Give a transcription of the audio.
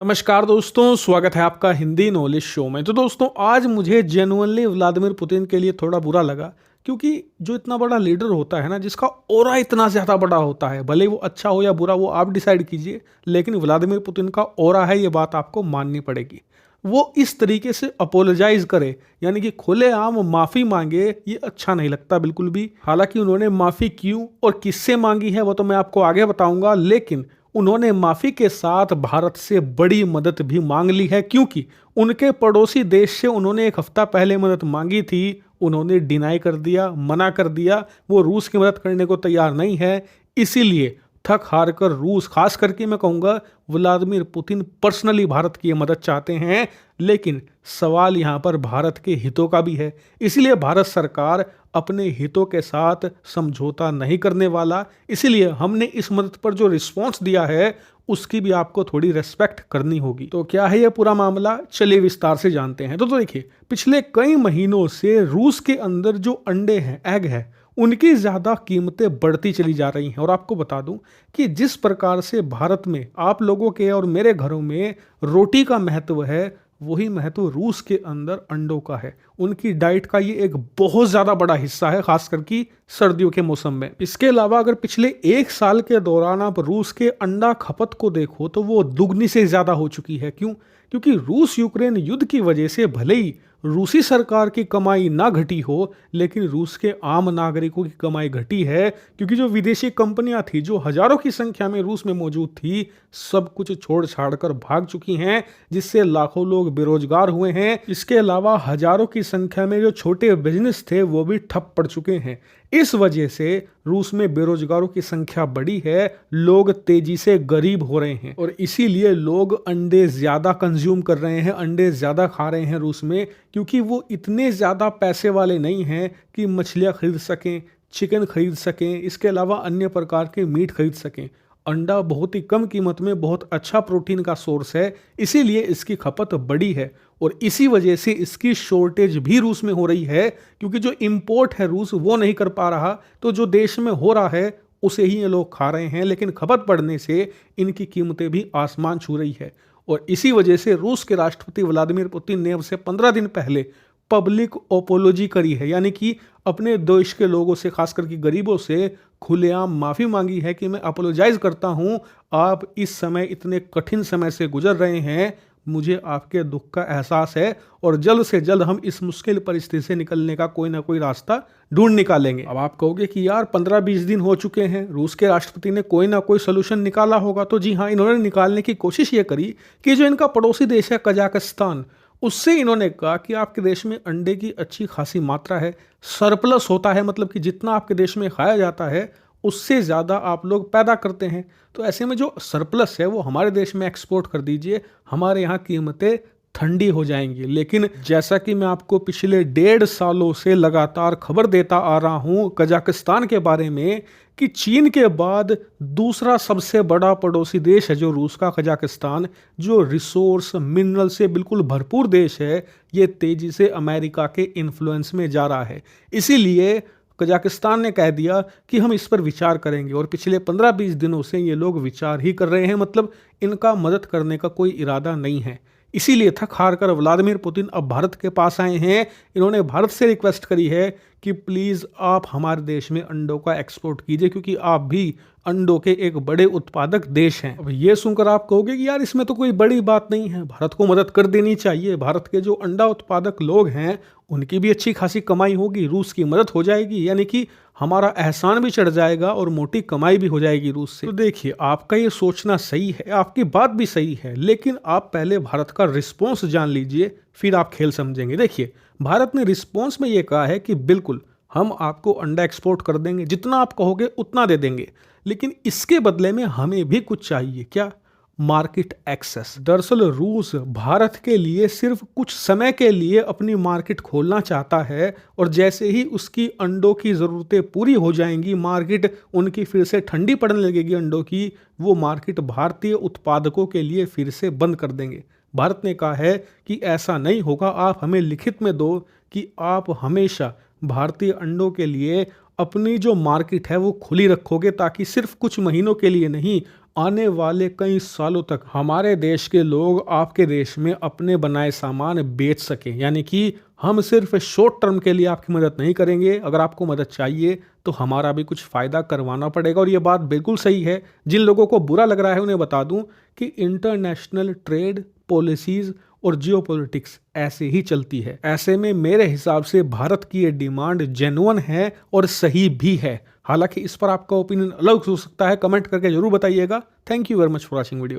नमस्कार दोस्तों, स्वागत है आपका हिंदी नॉलेज शो में। तो दोस्तों, आज मुझे जेन्युइनली व्लादिमीर पुतिन के लिए थोड़ा बुरा लगा, क्योंकि जो इतना बड़ा लीडर होता है ना, जिसका ऑरा इतना ज़्यादा बड़ा होता है, भले वो अच्छा हो या बुरा वो आप डिसाइड कीजिए, लेकिन व्लादिमीर पुतिन का ऑरा है, ये बात आपको माननी पड़ेगी। वो इस तरीके से अपोलोजाइज करे, यानी कि खुलेआम माफ़ी मांगे, ये अच्छा नहीं लगता बिल्कुल भी। हालांकि उन्होंने माफ़ी क्यों और किससे मांगी है वो तो मैं आपको आगे बताऊंगा, लेकिन उन्होंने माफी के साथ भारत से बड़ी मदद भी मांग ली है, क्योंकि उनके पड़ोसी देश से उन्होंने एक हफ्ता पहले मदद मांगी थी। उन्होंने डिनाई कर दिया, मना कर दिया, वो रूस की मदद करने को तैयार नहीं है। इसीलिए थक हार कर रूस, खास करके मैं कहूँगा व्लादिमीर पुतिन पर्सनली भारत की ये मदद चाहते हैं। लेकिन सवाल यहाँ पर भारत के हितों का भी है, इसीलिए भारत सरकार अपने हितों के साथ समझौता नहीं करने वाला। इसीलिए हमने इस मदद पर जो रिस्पॉन्स दिया है उसकी भी आपको थोड़ी रेस्पेक्ट करनी होगी। तो क्या है ये पूरा मामला, चलिए विस्तार से जानते हैं। तो देखिए, पिछले कई महीनों से रूस के अंदर जो अंडे हैं, एग है, उनकी ज़्यादा कीमतें बढ़ती चली जा रही हैं। और आपको बता दूं कि जिस प्रकार से भारत में आप लोगों के और मेरे घरों में रोटी का महत्व है, वही महत्व रूस के अंदर अंडों का है। उनकी डाइट का ये एक बहुत ज़्यादा बड़ा हिस्सा है, खास करके सर्दियों के मौसम में। इसके अलावा अगर पिछले एक साल के दौरान आप रूस के अंडा खपत को देखो तो वो दुगनी से ज़्यादा हो चुकी है। क्यों? क्योंकि रूस यूक्रेन युद्ध की वजह से भले ही रूसी सरकार की कमाई ना घटी हो, लेकिन रूस के आम नागरिकों की कमाई घटी है। क्योंकि जो विदेशी कंपनियां थी, जो हजारों की संख्या में रूस में मौजूद थी, सब कुछ छोड़ छाड़ कर भाग चुकी हैं, जिससे लाखों लोग बेरोजगार हुए हैं। इसके अलावा हजारों की संख्या में जो छोटे बिजनेस थे वो भी ठप पड़ चुके हैं। इस वजह से रूस में बेरोजगारों की संख्या बढ़ी है, लोग तेजी से गरीब हो रहे हैं और इसीलिए लोग अंडे ज्यादा कंज्यूम कर रहे हैं, अंडे ज्यादा खा रहे हैं रूस में, क्योंकि वो इतने ज्यादा पैसे वाले नहीं हैं कि मछलियां खरीद सकें, चिकन खरीद सकें, इसके अलावा अन्य प्रकार के मीट खरीद सकें। अंडा बहुत ही कम कीमत में बहुत अच्छा प्रोटीन का सोर्स है, इसीलिए इसकी खपत बढ़ी है और इसी वजह से इसकी शॉर्टेज भी रूस में हो रही है। क्योंकि जो इंपोर्ट है रूस वो नहीं कर पा रहा, तो जो देश में हो रहा है उसे ही ये लोग खा रहे हैं, लेकिन खपत बढ़ने से इनकी कीमतें भी आसमान छू रही है। और इसी वजह से रूस के राष्ट्रपति व्लादिमीर पुतिन ने अब से 15 दिन पहले पब्लिक ओपोलॉजी करी है, यानी कि अपने देश के लोगों से, खास करके गरीबों से खुलेआम माफ़ी मांगी है कि मैं अपोलोजाइज करता हूं, आप इस समय इतने कठिन समय से गुजर रहे हैं, मुझे आपके दुख का एहसास है और जल्द से जल्द हम इस मुश्किल परिस्थिति से निकलने का कोई ना कोई रास्ता ढूंढ निकालेंगे। अब आप कहोगे कि यार 15-20 दिन हो चुके हैं, रूस के राष्ट्रपति ने कोई ना कोई सोल्यूशन निकाला होगा। तो जी हाँ, इन्होंने निकालने की कोशिश ये करी कि जो इनका पड़ोसी देश है कजाकिस्तान, उससे इन्होंने कहा कि आपके देश में अंडे की अच्छी खासी मात्रा है, सरप्लस होता है, मतलब कि जितना आपके देश में खाया जाता है उससे ज़्यादा आप लोग पैदा करते हैं, तो ऐसे में जो सरप्लस है वो हमारे देश में एक्सपोर्ट कर दीजिए, हमारे यहाँ कीमतें ठंडी हो जाएंगी। लेकिन जैसा कि मैं आपको पिछले 1.5 सालों से लगातार खबर देता आ रहा हूँ कजाकिस्तान के बारे में, कि चीन के बाद दूसरा सबसे बड़ा पड़ोसी देश है जो रूस का कजाकिस्तान, जो रिसोर्स मिनरल से बिल्कुल भरपूर देश है, ये तेजी से अमेरिका के इन्फ्लुएंस में जा रहा है। इसीलिए कजाकिस्तान ने कह दिया कि हम इस पर विचार करेंगे और पिछले 15-20 दिनों से ये लोग विचार ही कर रहे हैं, मतलब इनका मदद करने का कोई इरादा नहीं है। इसीलिए थक हार कर व्लादिमीर पुतिन अब भारत के पास आए हैं। इन्होंने भारत से रिक्वेस्ट करी है कि प्लीज़ आप हमारे देश में अंडों का एक्सपोर्ट कीजिए, क्योंकि आप भी अंडों के एक बड़े उत्पादक देश हैं। अब ये सुनकर आप कहोगे कि यार इसमें तो कोई बड़ी बात नहीं है, भारत को मदद कर देनी चाहिए, भारत के जो अंडा उत्पादक लोग हैं उनकी भी अच्छी खासी कमाई होगी, रूस की मदद हो जाएगी, यानी कि हमारा एहसान भी चढ़ जाएगा और मोटी कमाई भी हो जाएगी रूस से। तो देखिए, आपका ये सोचना सही है, आपकी बात भी सही है, लेकिन आप पहले भारत का रिस्पॉन्स जान लीजिए, फिर आप खेल समझेंगे। देखिए, भारत ने रिस्पॉन्स में ये कहा है कि बिल्कुल हम आपको अंडा एक्सपोर्ट कर देंगे, जितना आप कहोगे उतना दे देंगे, लेकिन इसके बदले में हमें भी कुछ चाहिए। क्या? Market access. दरअसल रूस भारत के लिए सिर्फ कुछ समय के लिए अपनी मार्केट खोलना चाहता है और जैसे ही उसकी अंडों की ज़रूरतें पूरी हो जाएंगी, मार्केट उनकी फिर से ठंडी पड़ने लगेगी अंडों की, वो मार्केट भारतीय उत्पादकों के लिए फिर से बंद कर देंगे। भारत ने कहा है कि ऐसा नहीं होगा, आप हमें लिखित में दो कि आप हमेशा भारतीय अंडों के लिए अपनी जो मार्केट है वो खुली रखोगे, ताकि सिर्फ कुछ महीनों के लिए नहीं, आने वाले कई सालों तक हमारे देश के लोग आपके देश में अपने बनाए सामान बेच सकें। यानी कि हम सिर्फ शॉर्ट टर्म के लिए आपकी मदद नहीं करेंगे, अगर आपको मदद चाहिए तो हमारा भी कुछ फ़ायदा करवाना पड़ेगा। और ये बात बिल्कुल सही है। जिन लोगों को बुरा लग रहा है उन्हें बता दूं कि इंटरनेशनल ट्रेड पॉलिसीज़ और जियोपॉलिटिक्स ऐसे ही चलती है। ऐसे में मेरे हिसाब से भारत की ये डिमांड जेन्युइन है और सही भी है। हालांकि इस पर आपका ओपिनियन अलग हो सकता है, कमेंट करके जरूर बताइएगा। Thank you very much for watching video.